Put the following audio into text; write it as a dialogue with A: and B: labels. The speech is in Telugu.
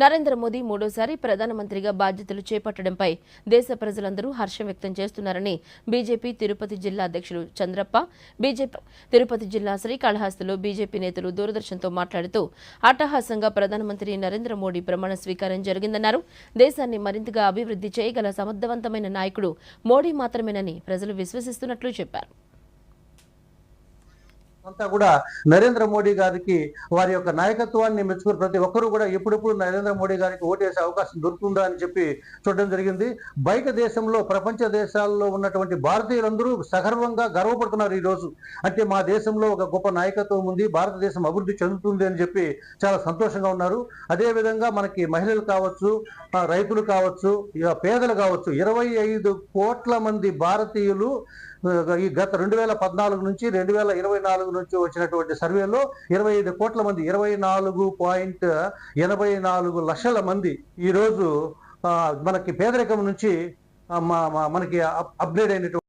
A: నరేంద్ర మోదీ మూడోసారి ప్రధానమంత్రిగా బాధ్యతలు చేపట్టడంపై దేశ ప్రజలందరూ హర్షం వ్యక్తం చేస్తున్నారని బీజేపీ తిరుపతి జిల్లా అధ్యక్షుడు చంద్రప్ప, బీజేపీ తిరుపతి జిల్లా శ్రీకాళహస్తిలో బీజేపీ నేతలు దూరదర్శన్తో మాట్లాడుతూ అట్టహాసంగా ప్రధానమంత్రి నరేంద్ర మోడీ ప్రమాణ స్వీకారం జరిగిందన్నారు. దేశాన్ని మరింతగా అభివృద్ధి చేయగల సమర్థవంతమైన నాయకుడు మోడీ మాత్రమేనని ప్రజలు విశ్వసిస్తున్నట్లు చెప్పారు.
B: అంతా కూడా నరేంద్ర మోడీ గారికి వారి యొక్క నాయకత్వాన్ని మెచ్చుకుని ప్రతి ఒక్కరూ కూడా ఎప్పుడెప్పుడు నరేంద్ర మోడీ గారికి ఓటేసే అవకాశం దొరుకుతుందా అని చెప్పి చూడడం జరిగింది. బయట దేశంలో ప్రపంచ దేశాల్లో ఉన్నటువంటి భారతీయులందరూ సగర్వంగా గర్వపడుతున్నారు ఈ రోజు. అంటే మా దేశంలో ఒక గొప్ప నాయకత్వం ఉంది, భారతదేశం అభివృద్ధి చెందుతుంది అని చెప్పి చాలా సంతోషంగా ఉన్నారు. అదేవిధంగా మనకి మహిళలు కావచ్చు, రైతులు కావచ్చు, పేదలు కావచ్చు, 25 కోట్ల మంది భారతీయులు ఈ గత 2014 నుంచి 2024 నుంచి వచ్చినటువంటి సర్వేలో 25 కోట్ల మంది, 24.84 లక్షల మంది ఈరోజు మనకి పేదరికం నుంచి మనకి అప్గ్రేడ్ అయినటువంటి